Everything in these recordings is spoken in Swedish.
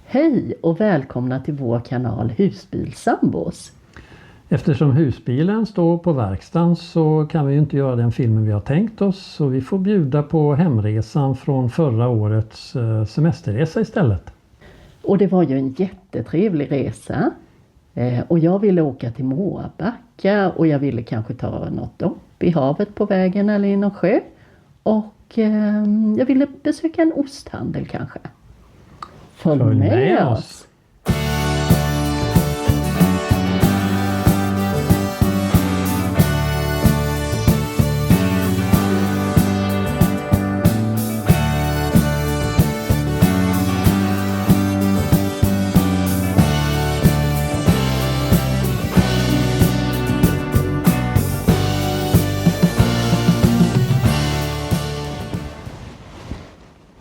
Hej och välkomna till vår kanal Husbilsambos. Eftersom husbilen står på verkstaden så kan vi ju inte göra den filmen vi har tänkt oss. Så vi får bjuda på hemresan från förra årets semesterresa istället. Och det var ju en jättetrevlig resa. Och jag ville åka till Mårbacka och jag ville kanske ta något dopp i havet på vägen eller i någon sjö. Och jag ville besöka en osthandel kanske. Följ med oss!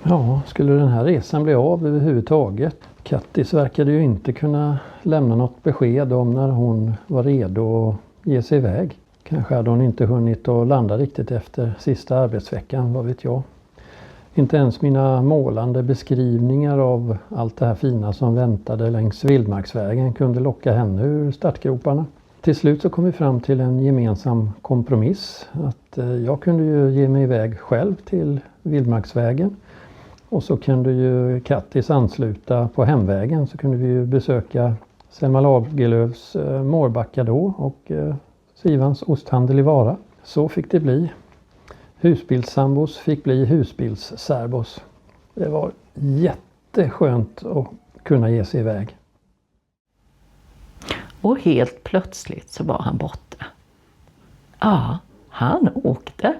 Ja, skulle den här resan bli av överhuvudtaget? Kattis verkade ju inte kunna lämna något besked om när hon var redo att ge sig iväg. Kanske hade hon inte hunnit att landa riktigt efter sista arbetsveckan, vad vet jag. Inte ens mina målande beskrivningar av allt det här fina som väntade längs vildmarksvägen kunde locka henne ur startgroparna. Till slut så kom vi fram till en gemensam kompromiss. Att jag kunde ju ge mig iväg själv till vildmarksvägen. Och så kunde ju Kattis ansluta på hemvägen, så kunde vi ju besöka Selma Lagerlöfs Mårbacka då och Sivans osthandel i Vara. Så fick det bli. Husbilssambos fick bli husbilssärbos. Det var jätteskönt att kunna ge sig iväg. Och helt plötsligt så var han borta. Ja, han åkte.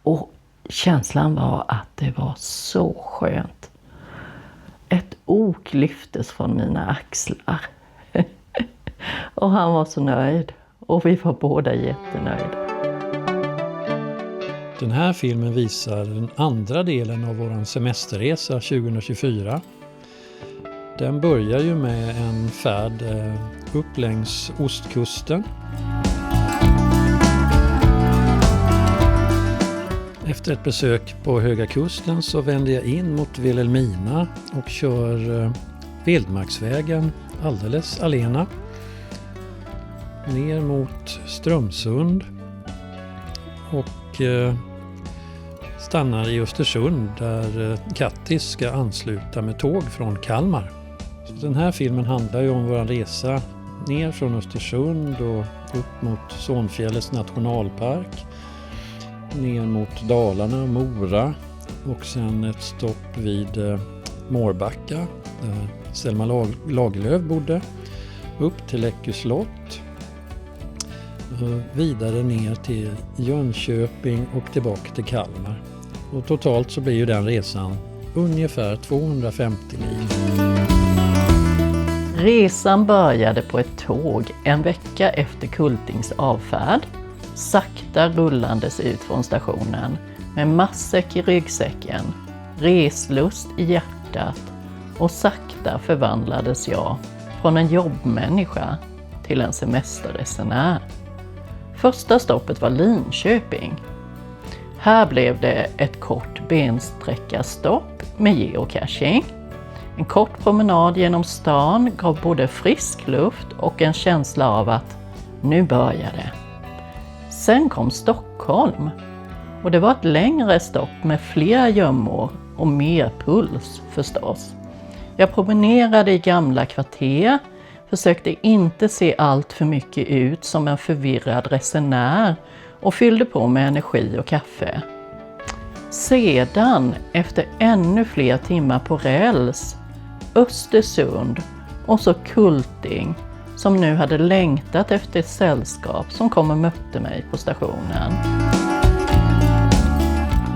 Och känslan var att det var så skönt. Ett ok lyftes från mina axlar. Och han var så nöjd. Och vi var båda jättenöjda. Den här filmen visar den andra delen av vår semesterresa 2024. Den börjar ju med en färd upp längs ostkusten. Efter ett besök på Höga Kusten så vänder jag in mot Vilhelmina och kör vildmarksvägen alldeles alena. Ner mot Strömsund och stannar i Östersund där Kattis ska ansluta med tåg från Kalmar. Så den här filmen handlar ju om vår resa ner från Östersund och upp mot Sonfjällets nationalpark. Ner mot Dalarna, Mora och sen ett stopp vid Mårbacka där Selma Lagerlöf bodde. Upp till Läckö slott. Vidare ner till Jönköping och tillbaka till Kalmar. Och totalt så blir ju den resan ungefär 250 mil. Resan började på ett tåg en vecka efter Kultings avfärd. Sakta rullandes ut från stationen med matsäck i ryggsäcken, reslust i hjärtat och sakta förvandlades jag från en jobbmänniska till en semesterresenär. Första stoppet var Linköping. Här blev det ett kort bensträckarstopp med geocaching. En kort promenad genom stan gav både frisk luft och en känsla av att nu börjar det. Sen kom Stockholm och det var ett längre stopp med fler gömmor och mer puls förstås. Jag promenerade i gamla kvarter, försökte inte se allt för mycket ut som en förvirrad resenär och fyllde på med energi och kaffe. Sedan, efter ännu fler timmar på räls, Östersund och så Kulting som nu hade längtat efter ett sällskap som kom och mötte mig på stationen.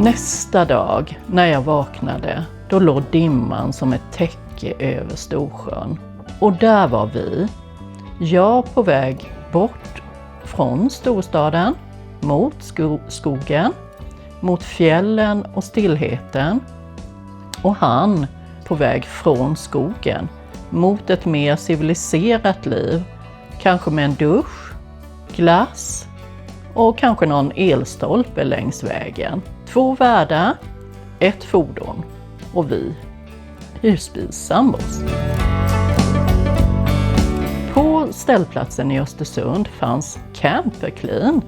Nästa dag när jag vaknade, då låg dimman som ett täcke över Storsjön. Och där var vi. Jag på väg bort från storstaden, mot skogen, mot fjällen och stillheten. Och han på väg från skogen mot ett mer civiliserat liv. Kanske med en dusch, glass och kanske någon elstolpe längs vägen. 2 världar, 1 fordon och vi. husbilssambos. På ställplatsen i Östersund fanns Camper Clean.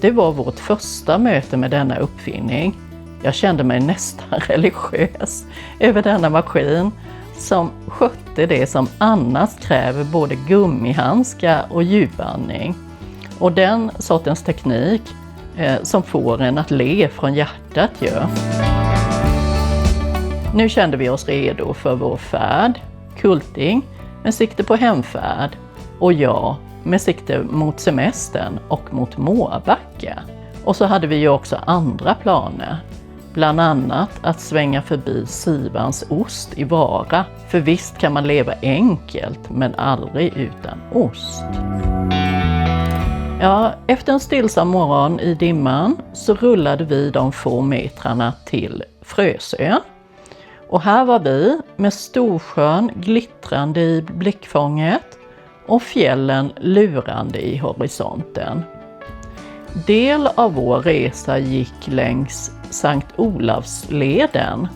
Det var vårt första möte med denna uppfinning. Jag kände mig nästan religiös över denna maskin som skötte det som annars kräver både gummihandskar och djupandning. Och den sortens teknik som får en att le från hjärtat gör. Nu kände vi oss redo för vår färd, kulting med sikte på hemfärd och jag med sikte mot semestern och mot Mårbacka. Och så hade vi ju också andra planer. Bland annat att svänga förbi Sivans ost i Vara. För visst kan man leva enkelt men aldrig utan ost. Ja, efter en stillsam morgon i dimman så rullade vi de få metrarna till Frösön. Och här var vi med Storsjön glittrande i blickfånget och fjällen lurande i horisonten. Del av vår resa gick längs Sankt Olavsleden,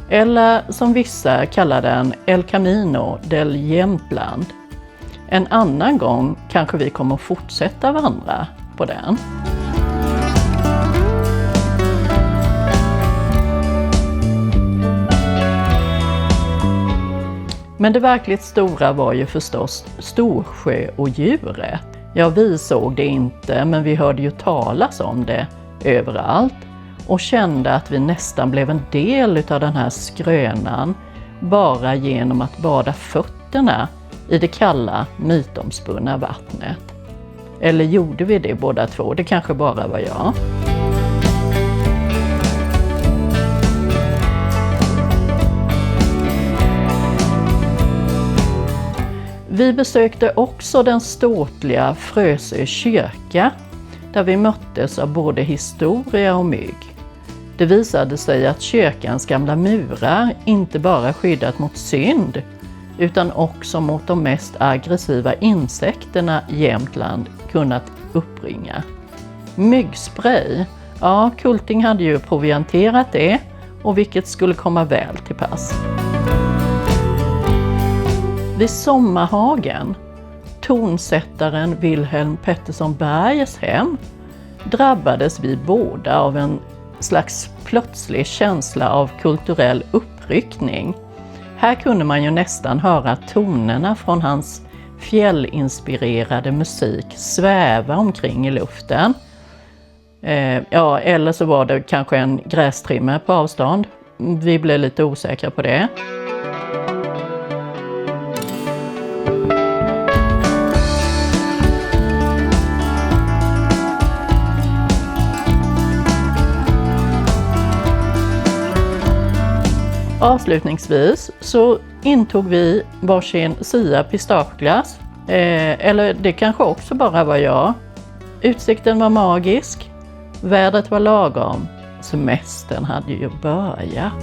eller som vissa kallar den El Camino del Jämtland. En annan gång kanske vi kommer att fortsätta vandra på den. Men det verkligt stora var ju förstås Storsjöodjuret. Ja, vi såg det inte, men vi hörde ju talas om det överallt och kände att vi nästan blev en del av den här skrönan bara genom att bada fötterna i det kalla, mytomspunna vattnet. Eller gjorde vi det båda två? Det kanske bara var jag. Vi besökte också den ståtliga Frösö kyrka där vi möttes av både historia och mygg. Det visade sig att kyrkans gamla murar inte bara skyddat mot synd utan också mot de mest aggressiva insekterna Jämtland kunnat uppbringa. Myggspray, ja, Kulting hade ju provianterat det och vilket skulle komma väl till pass. Vid Sommarhagen, tonsättaren Wilhelm Pettersson Bergs hem, drabbades vi båda av en slags plötslig känsla av kulturell uppryckning. Här kunde man ju nästan höra tonerna från hans fjällinspirerade musik sväva omkring i luften. Ja, eller så var det kanske en grästrimmer på avstånd. Vi blev lite osäkra på det. Avslutningsvis så intog vi varsin Sia pistageglass, eller det kanske också bara var jag. Utsikten var magisk, vädret var lagom, semestern hade ju börjat.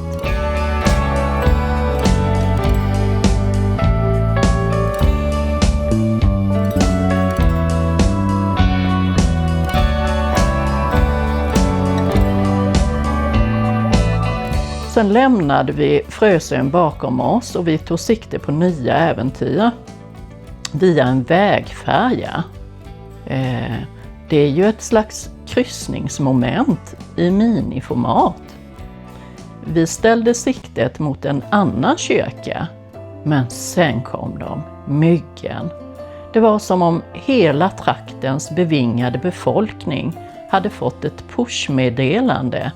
Sen lämnade vi Frösön bakom oss och vi tog sikte på nya äventyr via en vägfärja. Det är ju ett slags kryssningsmoment i miniformat. Vi ställde siktet mot en annan kyrka, men sen kom myggen. Det var som om hela traktens bevingade befolkning hade fått ett pushmeddelande.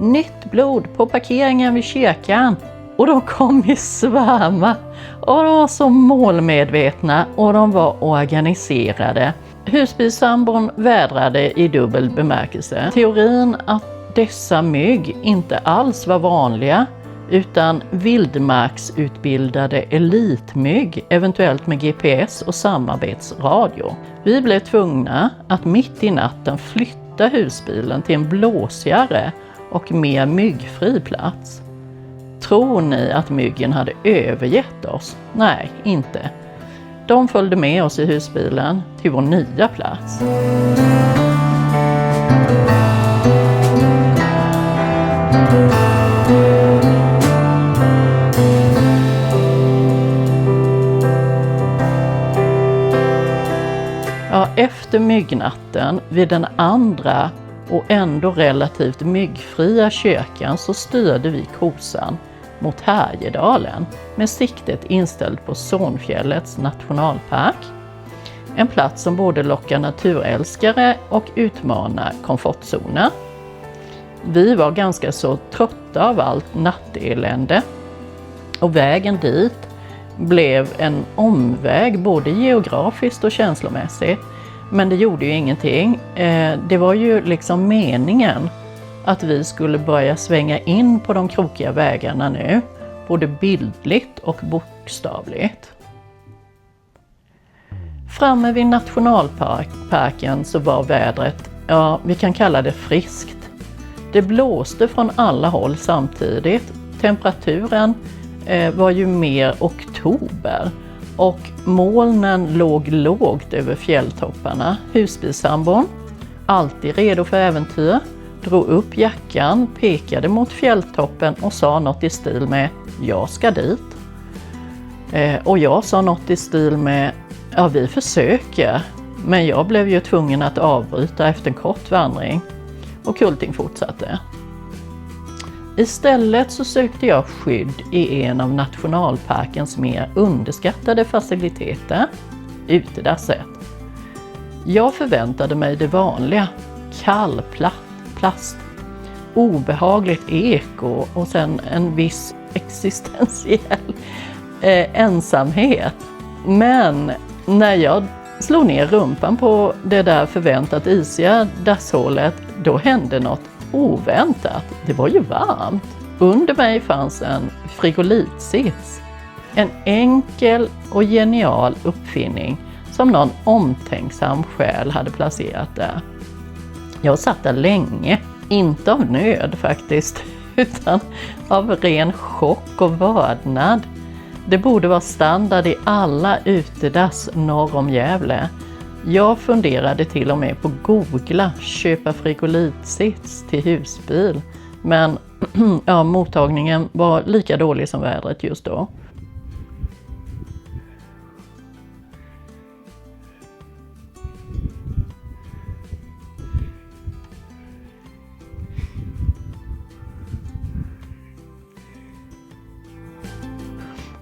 Nytt blod på parkeringen vid kyrkan. Och de kom i svärma. Och de var så målmedvetna och de var organiserade. Husbilssambon vädrade i dubbel bemärkelse. Teorin att dessa mygg inte alls var vanliga utan vildmarksutbildade elitmygg, eventuellt med GPS och samarbetsradio. Vi blev tvungna att mitt i natten flytta husbilen till en blåsigare och mer myggfri plats. Tror ni att myggen hade övergett oss? Nej, inte. De följde med oss i husbilen till vår nya plats. Efter myggnatten vid den andra och ändå relativt myggfria kyrkan så styrde vi kosan mot Härjedalen med siktet inställt på Sonfjällets nationalpark. En plats som både lockar naturälskare och utmanar komfortzoner. Vi var ganska så trötta av allt nattelände och vägen dit blev en omväg både geografiskt och känslomässigt. Men det gjorde ju ingenting. Det var ju liksom meningen att vi skulle börja svänga in på de krokiga vägarna nu, både bildligt och bokstavligt. Framme vid nationalparken så var vädret, ja, vi kan kalla det friskt. Det blåste från alla håll samtidigt. Temperaturen var ju mer oktober och molnen låg lågt över fjälltopparna. Husbilsambon, alltid redo för äventyr, drog upp jackan, pekade mot fjälltoppen och sa något i stil med "Jag ska dit". Och jag sa något i stil med "Ja, vi försöker", men jag blev ju tvungen att avbryta efter en kort vandring och Kulting fortsatte. Istället så sökte jag skydd i en av nationalparkens mer underskattade faciliteter, utedasset. Jag förväntade mig det vanliga, kall plast, obehagligt eko och sen en viss existentiell ensamhet. Men när jag slog ner rumpan på det där förväntat isiga dasshålet, då hände något oväntat. Det var ju varmt. Under mig fanns en frigolitsits. En enkel och genial uppfinning som någon omtänksam själ hade placerat där. Jag satt där länge, inte av nöd faktiskt, utan av ren chock och vördnad. Det borde vara standard i alla utedass norr om Gävle. Jag funderade till och med på att googla köpa frigolitsits till husbil. Men ja, mottagningen var lika dålig som vädret just då.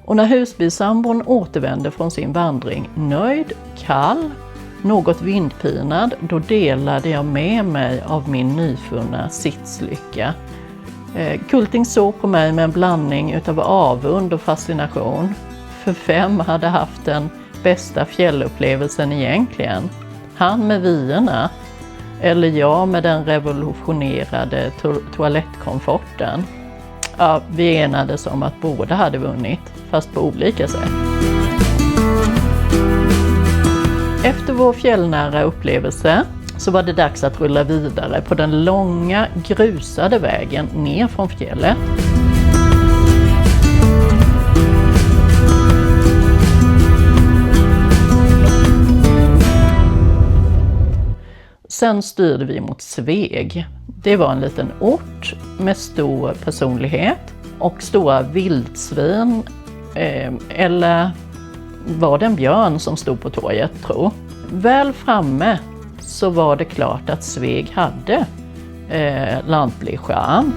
Och när husbilsambon återvände från sin vandring nöjd, kall, något vindpinad, då delade jag med mig av min nyfunna sitslycka. Kulting såg på mig med en blandning utav avund och fascination. För vem hade haft den bästa fjällupplevelsen egentligen? Han med vyerna eller jag med den revolutionerade toalettkomforten? Ja, vi enades om att båda hade vunnit, fast på olika sätt. Efter vår fjällnära upplevelse så var det dags att rulla vidare på den långa grusade vägen ner från fjället. Sen styrde vi mot Sveg. Det var en liten ort med stor personlighet och stora vildsvin, eller var det en björn som stod på torget, tror. Väl framme så var det klart att Sveg hade lantlig charm.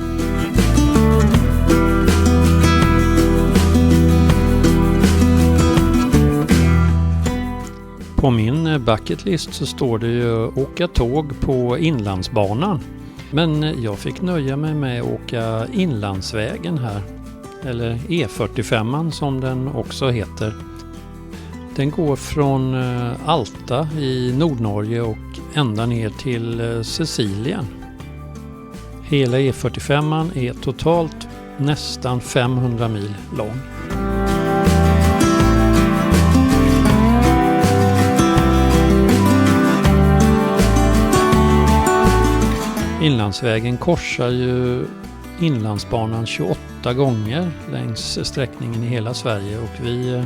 På min bucketlist så står det ju åka tåg på Inlandsbanan. Men jag fick nöja mig med att åka Inlandsvägen här, eller E45 som den också heter. Den går från Alta i Nordnorge och ända ner till Sicilien. Hela E45 är totalt nästan 500 mil lång. Inlandsvägen korsar ju Inlandsbanan 28 gånger längs sträckningen i hela Sverige och vi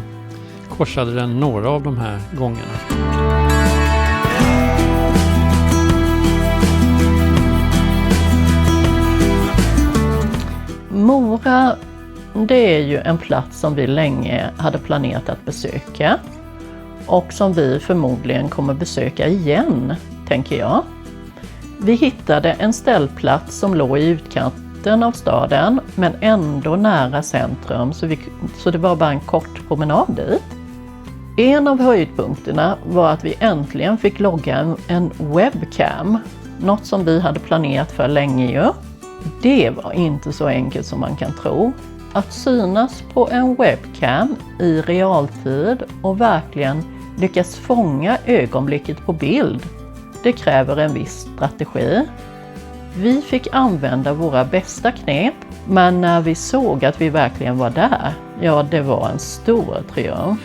korsade den några av de här gångerna. Mora, det är ju en plats som vi länge hade planerat att besöka. och som vi förmodligen kommer besöka igen, tänker jag. Vi hittade en ställplats som låg i utkanten av staden men ändå nära centrum, så det var bara en kort promenad dit. En av höjdpunkterna var att vi äntligen fick logga en webcam, något som vi hade planerat för länge ju. Det var inte så enkelt som man kan tro. Att synas på en webcam i realtid och verkligen lyckas fånga ögonblicket på bild, det kräver en viss strategi. Vi fick använda våra bästa knep, men när vi såg att vi verkligen var där, ja, det var en stor triumf.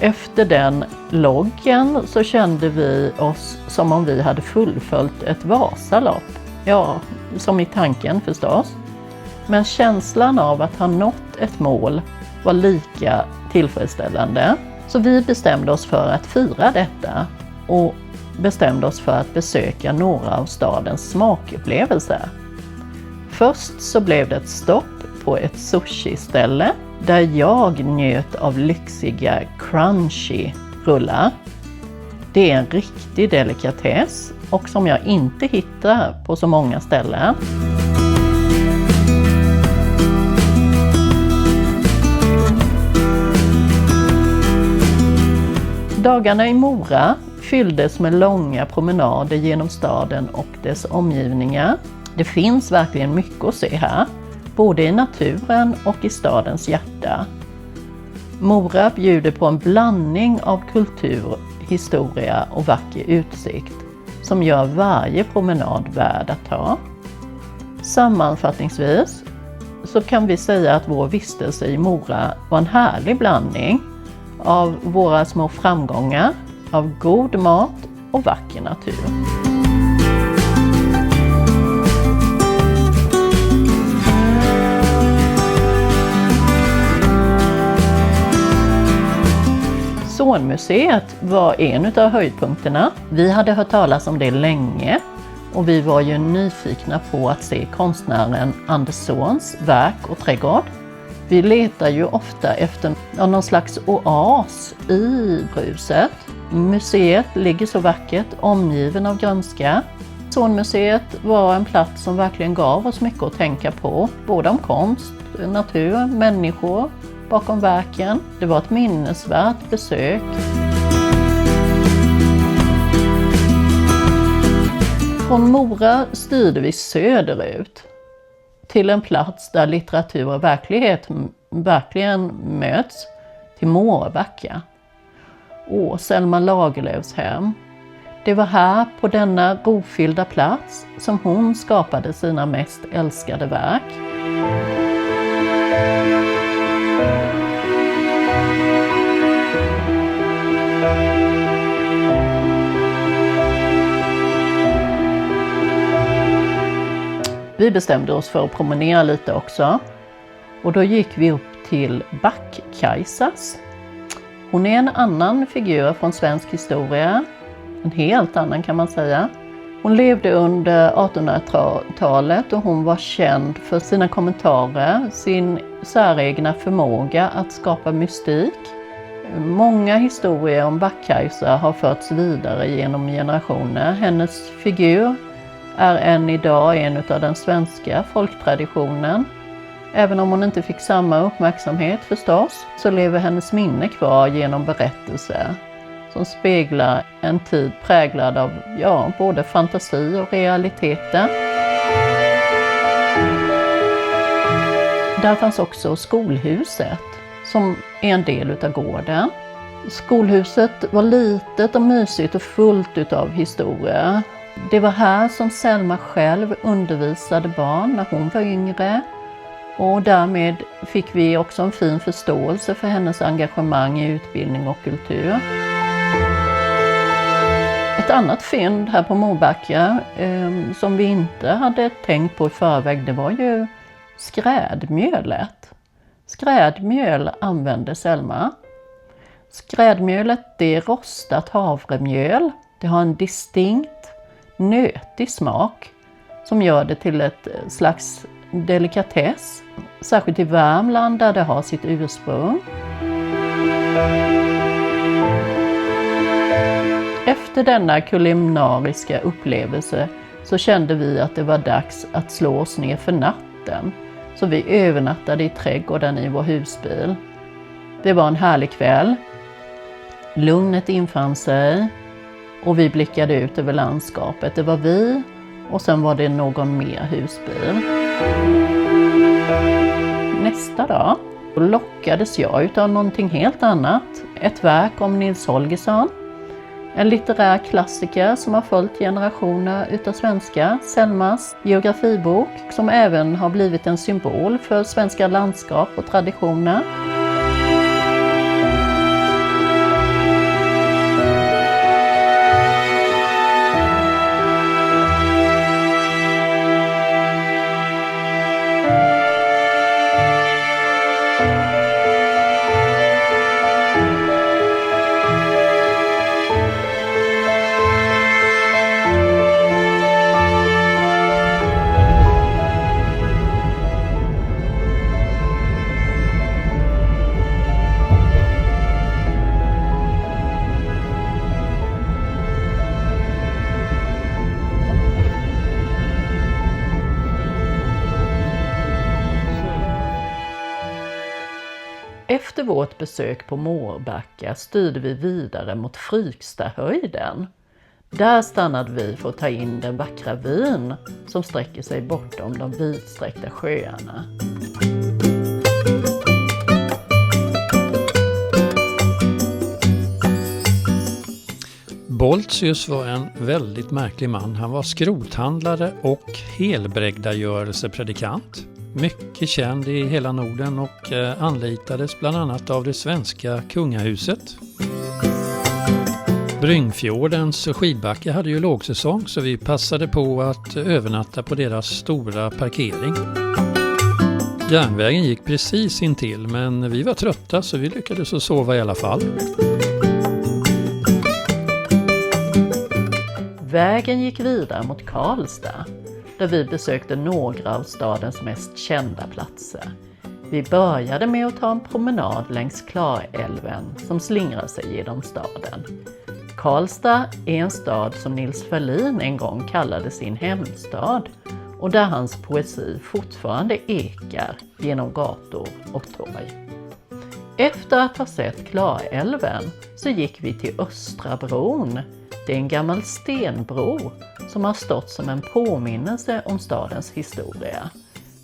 Efter den loggen så kände vi oss som om vi hade fullföljt ett Vasalopp. Ja, som i tanken förstås. Men känslan av att ha nått ett mål var lika tillfredsställande. Så vi bestämde oss för att fira detta och bestämde oss för att besöka några av stadens smakupplevelser. Först så blev det ett stopp på ett sushi-ställe där jag njöt av lyxiga crunchy rullar. Det är en riktig delikatess och som jag inte hittar på så många ställen. Dagarna i Mora fylldes med långa promenader genom staden och dess omgivningar. Det finns verkligen mycket att se här, både i naturen och i stadens hjärta. Mora bjuder på en blandning av kultur, historia och vacker utsikt som gör varje promenad värd att ta. Sammanfattningsvis så kan vi säga att vår vistelse i Mora var en härlig blandning av våra små framgångar, av god mat och vacker natur. Zornmuseet var en av höjdpunkterna. Vi hade hört talas om det länge och vi var ju nyfikna på att se konstnären Anders Zorns verk och trädgård. Vi letar ju ofta efter någon slags oas i bruset. Museet ligger så vackert omgiven av grönska. Zornmuseet var en plats som verkligen gav oss mycket att tänka på, både om konst, natur, människor bakom verken. Det var ett minnesvärt besök. Från Mora styrde vi söderut till en plats där litteratur och verklighet verkligen möts, till Mårbacka. Och Selma Lagerlöfs hem. Det var här på denna rofyllda plats som hon skapade sina mest älskade verk. Vi bestämde oss för att promenera lite också. Och då gick vi upp till Back-Kajsas. Hon är en annan figur från svensk historia. En helt annan kan man säga. Hon levde under 1800-talet och hon var känd för sina kommentarer, sin säregna förmåga att skapa mystik. Många historier om Back-Kajsa har förts vidare genom generationer. Hennes figur är än idag en av den svenska folktraditionen. Även om hon inte fick samma uppmärksamhet förstås, så lever hennes minne kvar genom berättelser som speglar en tid präglad av både fantasi och realiteter. Där fanns också skolhuset som är en del av gården. Skolhuset var litet och mysigt och fullt av historia. Det var här som Selma själv undervisade barn när hon var yngre. Och därmed fick vi också en fin förståelse för hennes engagemang i utbildning och kultur. Ett annat fynd här på Mårbacka som vi inte hade tänkt på i förväg, det var ju skrädmjölet. Skrädmjöl använde Selma. Skrädmjölet, det är rostat havremjöl. Det har en distinkt nötig smak som gör det till ett slags delikatess. Särskilt i Värmland där det har sitt ursprung. Efter denna kulinariska upplevelse så kände vi att det var dags att slå oss ner för natten. Så vi övernattade i trädgården i vår husbil. Det var en härlig kväll. Lugnet infann sig och vi blickade ut över landskapet. Det var vi och sen var det någon mer husbil. Nästa dag lockades jag utav någonting helt annat. Ett verk om Nils Holgersson. En litterär klassiker som har följt generationer utav svenska. Selmas geografibok som även har blivit en symbol för svenska landskap och traditioner. Efter vårt besök på Mårbacka styrde vi vidare mot Frykstahöjden. Där stannade vi för att ta in den vackra vyn som sträcker sig bortom de vidsträckta sjöarna. Boltius var en väldigt märklig man. Han var skrothandlare och helbrägdagörelsepredikant. Mycket känd i hela Norden och anlitades bland annat av det svenska kungahuset. Bryngfjordens skidbacke hade ju lågsäsong så vi passade på att övernatta på deras stora parkering. Järnvägen gick precis intill men vi var trötta så vi lyckades sova i alla fall. Vägen gick vidare mot Karlstad, där vi besökte några av stadens mest kända platser. Vi började med att ta en promenad längs Klarälven som slingrar sig genom staden. Karlstad är en stad som Nils Ferlin en gång kallade sin hemstad och där hans poesi fortfarande ekar genom gator och torg. Efter att ha sett Klarälven så gick vi till Östra bron. Det är en gammal stenbro som har stått som en påminnelse om stadens historia.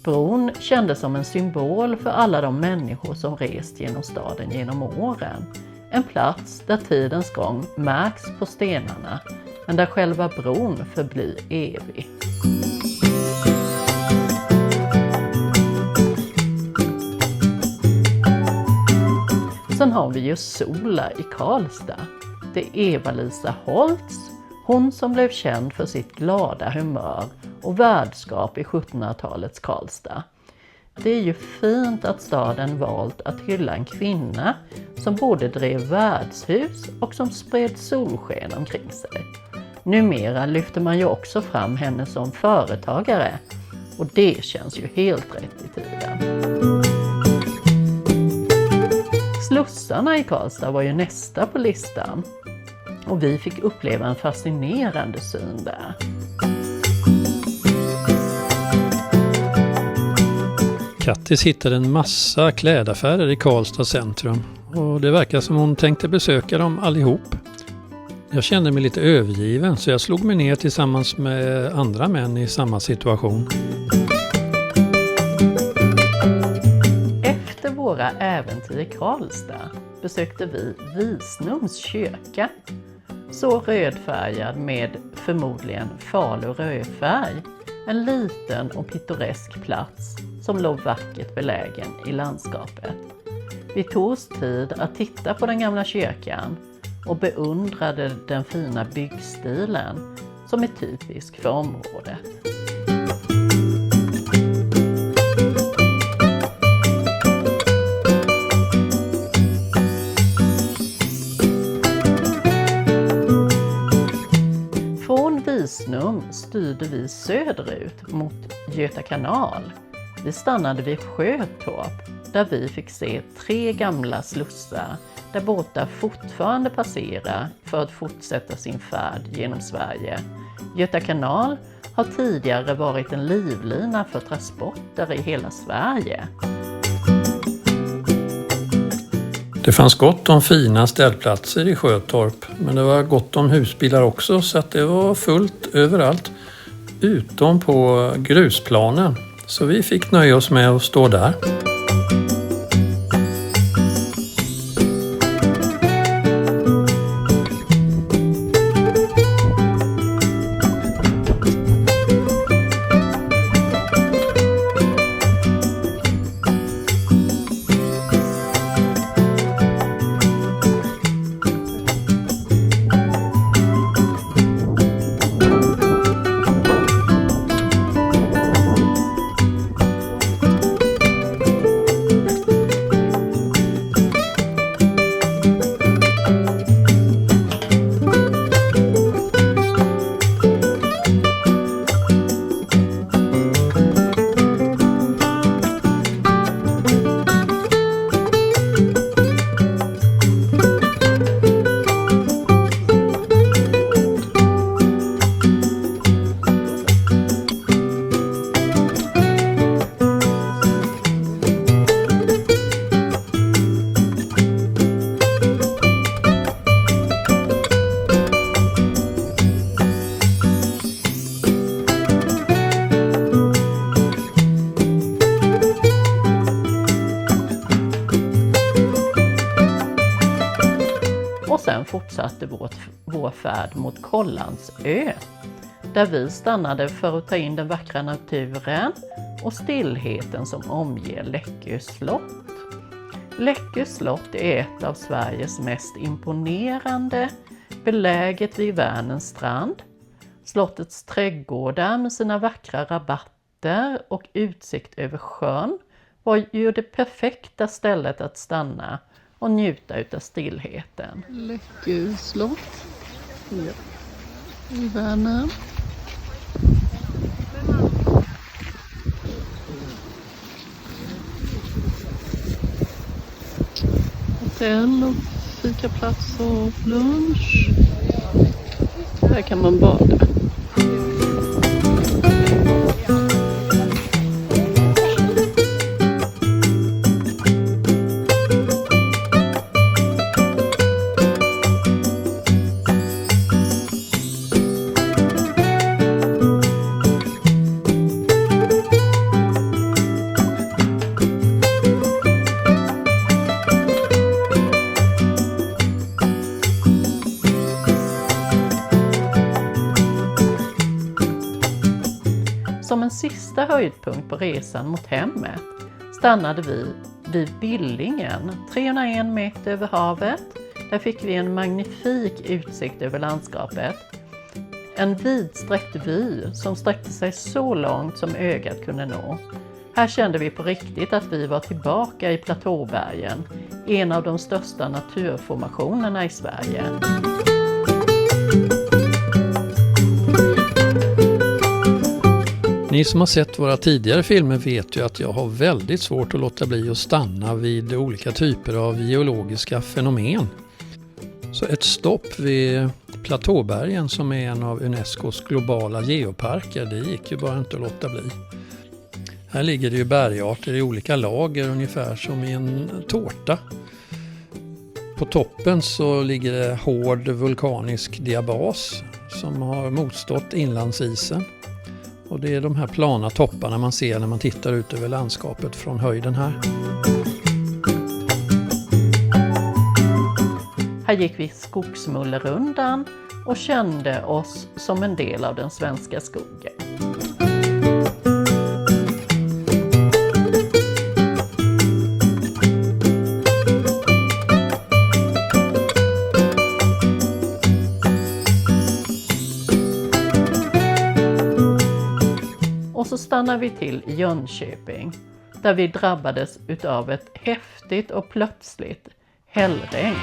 Bron kändes som en symbol för alla de människor som rest genom staden genom åren. En plats där tidens gång märks på stenarna, men där själva bron förblir evig. Sen har vi ju Sola i Karlstad. Det är Eva-Lisa Holtz, hon som blev känd för sitt glada humör och värdskap i 1700-talets Karlstad. Det är ju fint att staden valt att hylla en kvinna som både drev värdshus och som spred solsken omkring sig. Numera lyfter man ju också fram henne som företagare och det känns ju helt rätt i tiden. Slussarna i Karlstad var ju nästa på listan och vi fick uppleva en fascinerande syn där. Kattis hittade en massa klädaffärer i Karlstad centrum och det verkar som hon tänkte besöka dem allihop. Jag kände mig lite övergiven så jag slog mig ner tillsammans med andra män i samma situation. Efter våra äventyr i Karlstad besökte vi Visnums kyrka. Så rödfärgad med förmodligen Falu rödfärg. En liten och pittoresk plats som låg vackert belägen i landskapet. Vi tog oss tid att titta på den gamla kyrkan och beundrade den fina byggstilen som är typisk för området. Från Visnum styrde vi söderut mot Göta kanal. Vi stannade vid Sjötorp där vi fick se 3 gamla slussar där båtar fortfarande passerar för att fortsätta sin färd genom Sverige. Göta kanal har tidigare varit en livlina för transporter i hela Sverige. Det fanns gott om fina ställplatser i Sjötorp, men det var gott om husbilar också, så att det var fullt överallt utom på grusplanen. Så vi fick nöja oss med att stå där. Sen fortsatte vår färd mot Kållandsö, där vi stannade för att ta in den vackra naturen och stillheten som omger Läckö slott. Läckö slott är ett av Sveriges mest imponerande, beläget vid Vänerns strand. Slottets trädgårdar med sina vackra rabatter och utsikt över sjön var ju det perfekta stället att stanna och njuta utav stillheten. Läckö slott. Ja. I Vänern. Hotell och fikaplats och lunch. Här kan man bada. Som en sista höjdpunkt på resan mot hemmet stannade vi vid Billingen, 301 meter över havet. Där fick vi en magnifik utsikt över landskapet. En vidsträckt vy som sträckte sig så långt som ögat kunde nå. Här kände vi på riktigt att vi var tillbaka i Platåbergen, en av de största naturformationerna i Sverige. Ni som har sett våra tidigare filmer vet ju att jag har väldigt svårt att låta bli att stanna vid olika typer av geologiska fenomen. Så ett stopp vid Platåbergen, som är en av Unescos globala geoparker, det gick ju bara inte att låta bli. Här ligger det ju bergarter i olika lager, ungefär som i en tårta. På toppen så ligger det hård vulkanisk diabas som har motstått inlandsisen. Och det är de här plana topparna man ser när man tittar ut över landskapet från höjden här. Här gick vi Skogsmullerundan och kände oss som en del av den svenska skogen. Och så stannar vi till i Jönköping, där vi drabbades utav ett häftigt och plötsligt hällregn.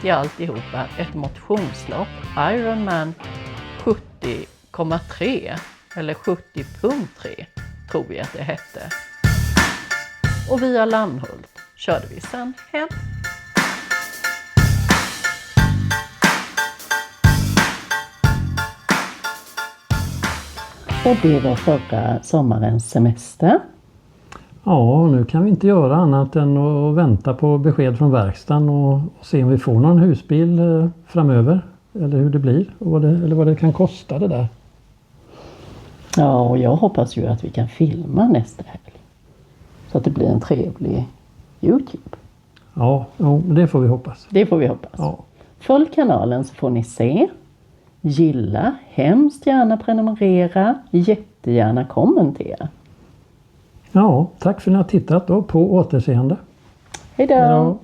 mitt i alltihopa ett motionslopp, Ironman 70,3 eller 70.3 tror vi att det hette. Och via Lammhult körde vi sen hem. Och det var förra sommarens semester. Ja, nu kan vi inte göra annat än att vänta på besked från verkstaden och se om vi får någon husbil framöver. Eller hur det blir, eller vad det kan kosta det där. Ja, och jag hoppas ju att vi kan filma nästa helg. Så att det blir en trevlig YouTube. Ja, det får vi hoppas. Det får vi hoppas. Ja. Följ kanalen så får ni se. Gilla, hemskt gärna prenumerera, jättegärna kommentera. Ja, tack för att ni har tittat och på återseende. Hej då!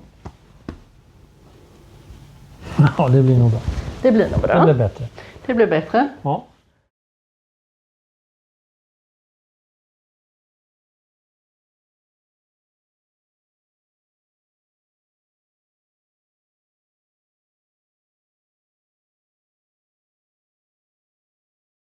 Ja, det blir nog bra. Det blir nog bra. Det blir bättre. Det blir bättre. Ja.